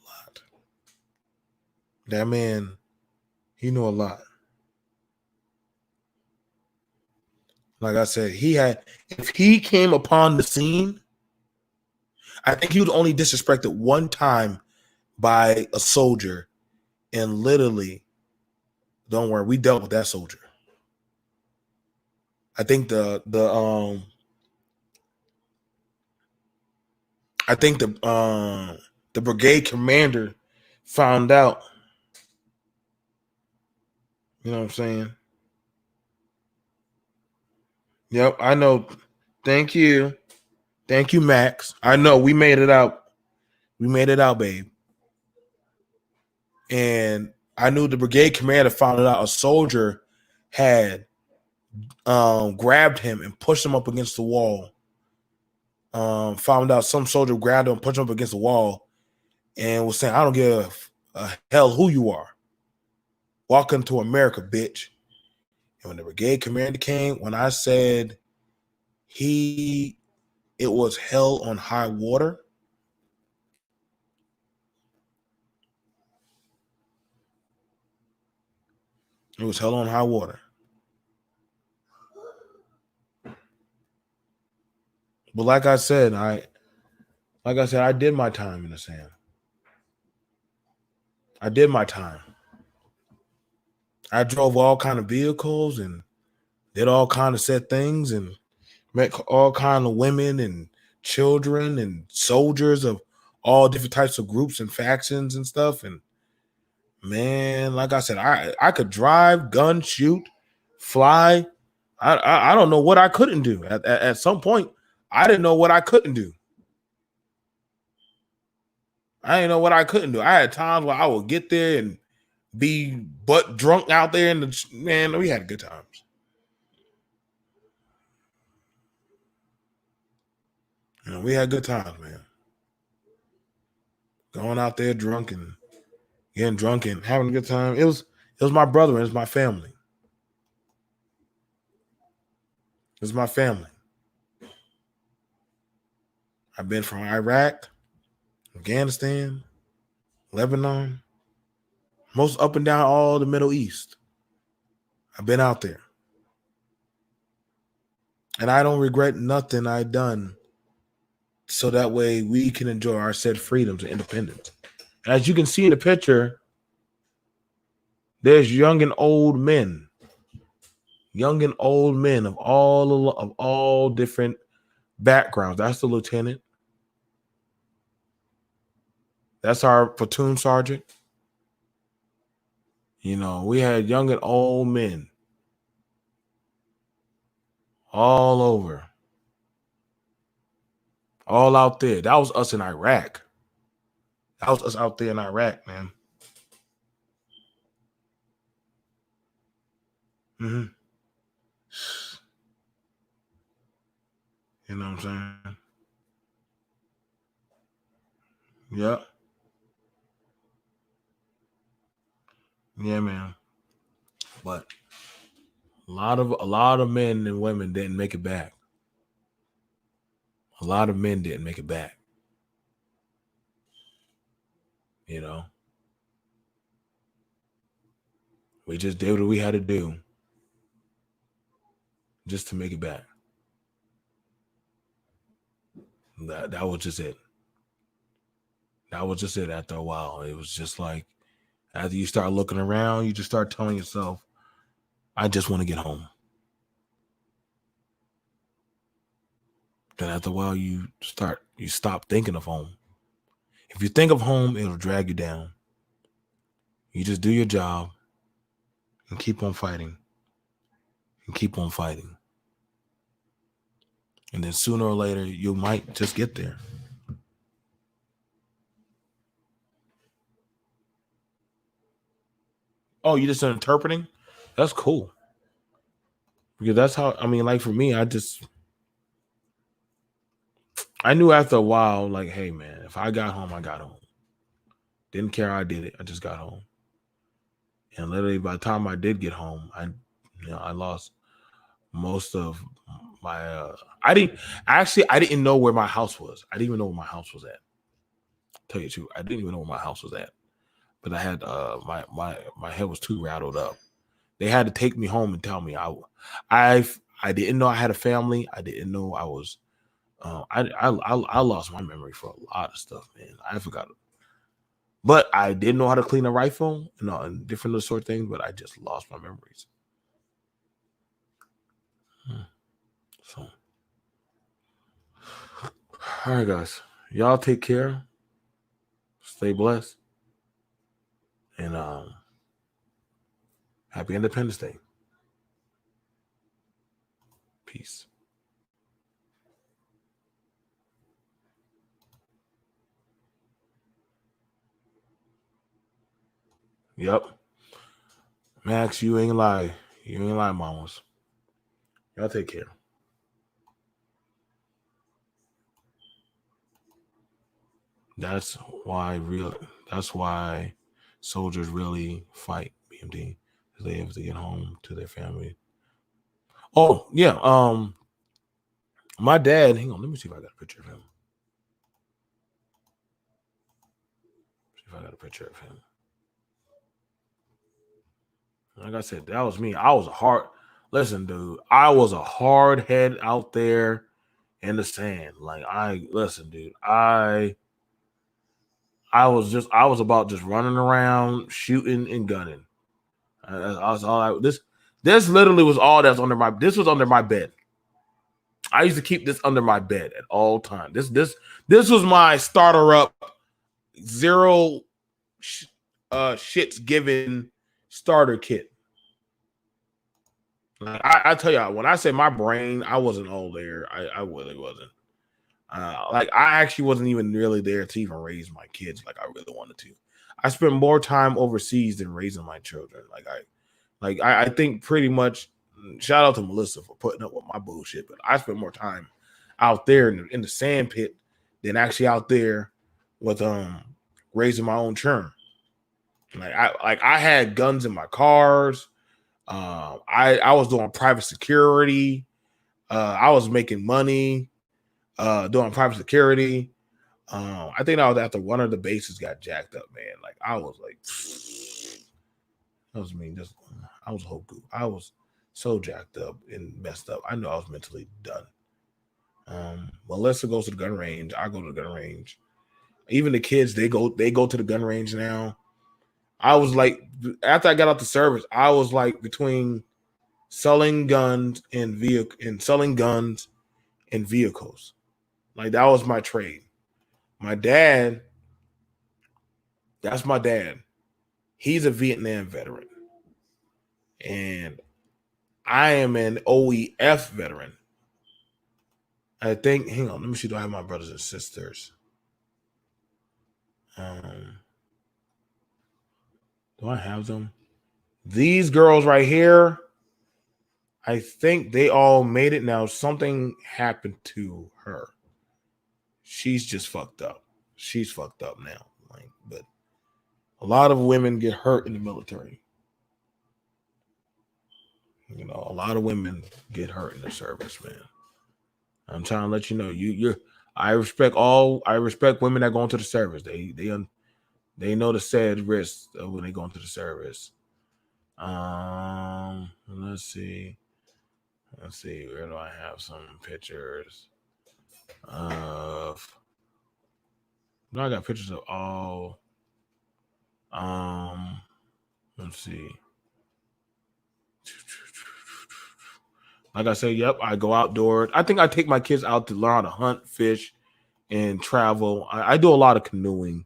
That man, he knew a lot. Like I said, if he came upon the scene, I think he was only disrespected one time by a soldier, and literally, don't worry, we dealt with that soldier. I think the brigade commander found out. You know what I'm saying? Yep, I know. Thank you. Thank you, Max. I know we made it out. We made it out, babe. And I knew the brigade commander found out a soldier had grabbed him and pushed him up against the wall. Found out some soldier grabbed him, pushed him up against the wall, and was saying, "I don't give a hell who you are. Welcome to America, bitch." And when the brigade commander came, when I said it was hell on high water. It was hell on high water. But like I said, I did my time in the sand. I did my time. I drove all kind of vehicles and did all kind of set things and met all kind of women and children and soldiers of all different types of groups and factions and stuff. And man, like I said, I could drive, gun, shoot, fly. I don't know what I couldn't do. At some point, I didn't know what I couldn't do. I didn't know what I couldn't do. I had times where I would get there and be butt drunk out there, and man, we had good times. You know, we had good times, man. Going out there drunk and getting drunk and having a good time. It was my brother and it was my family. It was my family. I've been from Iraq, Afghanistan, Lebanon, most up and down all the Middle East. I've been out there. And I don't regret nothing I done, so that way we can enjoy our said freedoms and independence. As you can see in the picture, there's young and old men. Young and old men of all different backgrounds. That's the lieutenant. That's our platoon sergeant. You know, we had young and old men all over. All out there. That was us in Iraq. That was us out there in Iraq, man. Mm-hmm. You know what I'm saying? Yeah. Yeah, man. But a lot of men and women didn't make it back. A lot of men didn't make it back. You know, we just did what we had to do just to make it back. That was just it. That was just it. After a while, it was just like after you start looking around, you just start telling yourself, "I just want to get home." Then after a while, you stop thinking of home. If you think of home, it'll drag you down. You just do your job and keep on fighting and keep on fighting. And then sooner or later, you might just get there. Oh, you just interpreting? That's cool. Because that's how, I mean, like for me, I knew after a while, like, hey, man, if I got home, I got home. Didn't care how I did it. I just got home. And literally by the time I did get home, I lost most of my, I didn't know where my house was. I didn't even know where my house was at. Tell you the truth, I didn't even know where my house was at. But I had, my head was too rattled up. They had to take me home and tell me I didn't know I had a family. I didn't know I was I lost my memory for a lot of stuff, man. I forgot, but I did know how to clean a rifle, and different little sort of things. But I just lost my memories. So, all right, guys, y'all take care, stay blessed, and happy Independence Day. Peace. Yep, Max, you ain't lie. You ain't lie, mamas. Y'all take care. That's why real. That's why soldiers really fight BMT, because they have to get home to their family. Oh yeah. My dad. Hang on. Let me see if I got a picture of him. See if I got a picture of him. Like I said, that was me. I was a hard. Listen, dude. I was a hard head out there in the sand. Like I listen, dude. I was about just running around, shooting and gunning. I was all I, this literally was all that's under my. This was under my bed. I used to keep this under my bed at all times. This was my starter up zero shits given starter kit. Like, I tell you, when I say my brain, I wasn't all there. I really wasn't. Like I actually wasn't even really there to even raise my kids like I really wanted to. I spent more time overseas than raising my children. I think pretty much. Shout out to Melissa for putting up with my bullshit, but I spent more time out there in the sand pit than actually out there with raising my own churn. I had guns in my cars. I was doing private security. I was making money doing private security. I think that was after one of the bases got jacked up, man. Like I was like, that was me. Just I was a whole goop. I was so jacked up and messed up. I knew I was mentally done. Melissa goes to the gun range. I go to the gun range. Even the kids, they go to the gun range now. I was like, after I got out the service, I was like between selling guns and selling guns and vehicles. Like that was my trade. My dad, that's my dad. He's a Vietnam veteran. And I am an OEF veteran. I think, hang on, let me see. Do I have my brothers and sisters? Um, do I have them? These girls right here, I think they all made it now. Something happened to her. She's just fucked up. She's fucked up now. But a lot of women get hurt in the military. A lot of women get hurt in the service, man. I'm trying to let you know. You're. I respect women that go into the service. They know the sad risks when they go into the service. Let's see. Let's see. Where do I have some pictures of? No, I got pictures of all. Let's see. Like I said, yep, I go outdoors. I think I take my kids out to learn how to hunt, fish, and travel. I do a lot of canoeing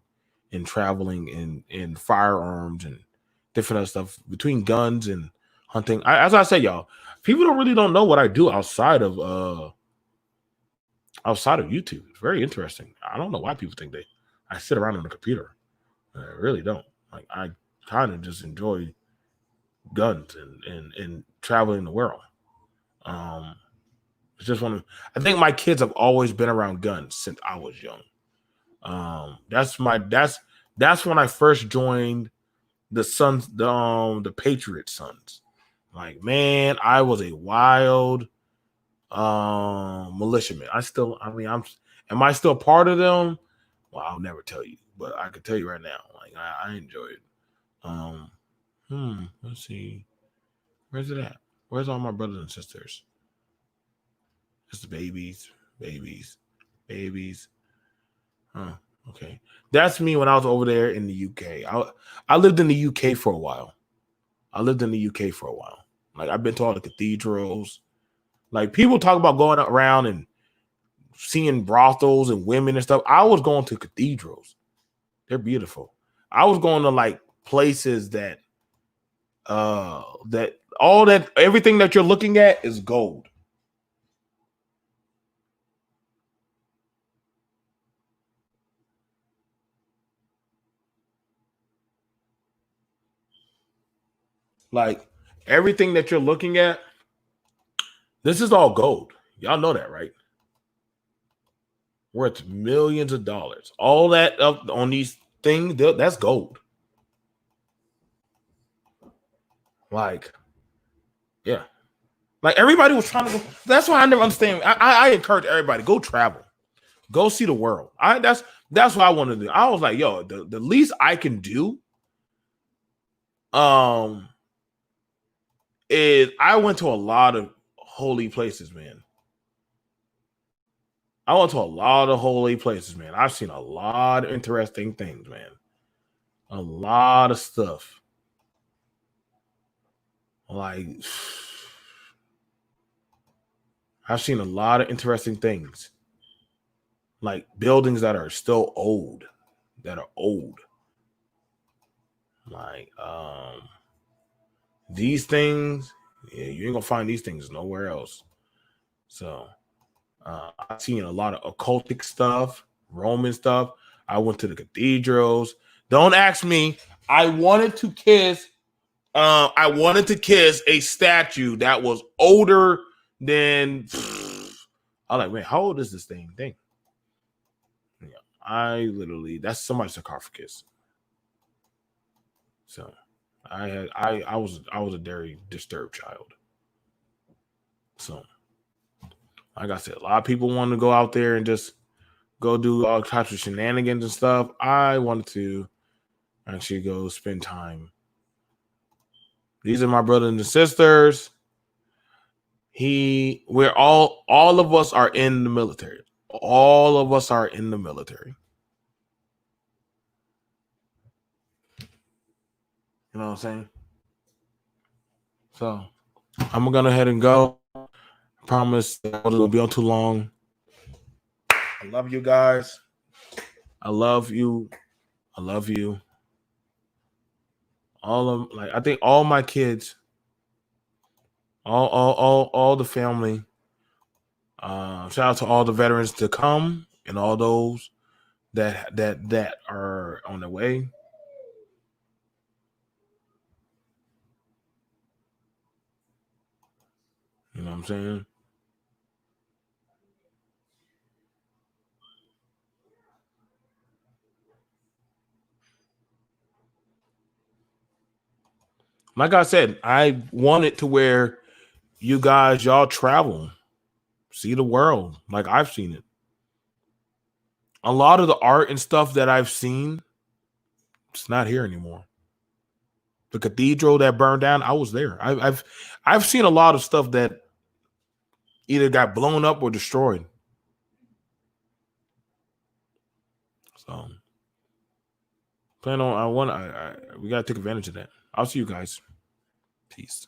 and traveling and firearms and different other stuff between guns and hunting. As I said, y'all, people don't know what I do outside of YouTube. It's very interesting. I don't know why people think I sit around on the computer. I really don't. Like I kind of just enjoy guns and traveling the world. Um, it's just one of. I think my kids have always been around guns since I was young. That's when I first joined the Patriot Sons. Like man, I was a wild militiaman. Am I still part of them? Well, I'll never tell you, but I can tell you right now. Like I enjoy it. Let's see. Where's it at? Where's all my brothers and sisters? It's the babies. babies. Huh. Okay. That's me when I was over there in the UK. I lived in the UK for a while. Like I've been to all the cathedrals. Like people talk about going around and seeing brothels and women and stuff. I was going to cathedrals. They're beautiful. I was going to like places that everything that you're looking at is gold. Like everything that you're looking at, this is all gold. Y'all know that, right? Worth millions of dollars. All that up on these things, that's gold. Like, yeah. Like everybody was trying to go. That's why I never understand. I encourage everybody go travel, go see the world. That's what I want to do. I was like, yo, the least I can do, um, is I went to a lot of holy places, man. I went to a lot of holy places, man. I've seen a lot of interesting things, man. A lot of stuff. Like, I've seen a lot of interesting things. Like buildings that are still old, that are old. Like, these things, yeah, you ain't gonna find these things nowhere else. So, I've seen a lot of occultic stuff, Roman stuff. I went to the cathedrals. Don't ask me. I wanted to kiss. I wanted to kiss a statue that was older than. I'm like, man, how old is this thing? Yeah, I literally that's somebody's sarcophagus. So, I was a very disturbed child. So, like I said, a lot of people want to go out there and just go do all types of shenanigans and stuff. I wanted to actually go spend time. These are my brothers and sisters. We're all of us are in the military. All of us are in the military. You know what I'm saying? So I'm gonna go ahead and go. I promise it won't be on too long. I love you guys. I love you. I love you. All of like I think all my kids, all the family. Shout out to all the veterans to come and all those that are on their way. You know what I'm saying? Like I said, I want it to where you guys y'all travel, see the world like I've seen it. A lot of the art and stuff that I've seen, it's not here anymore. The cathedral that burned down, I was there. I've seen a lot of stuff that either got blown up or destroyed. So plan on I want I we gotta take advantage of that. I'll see you guys. Peace.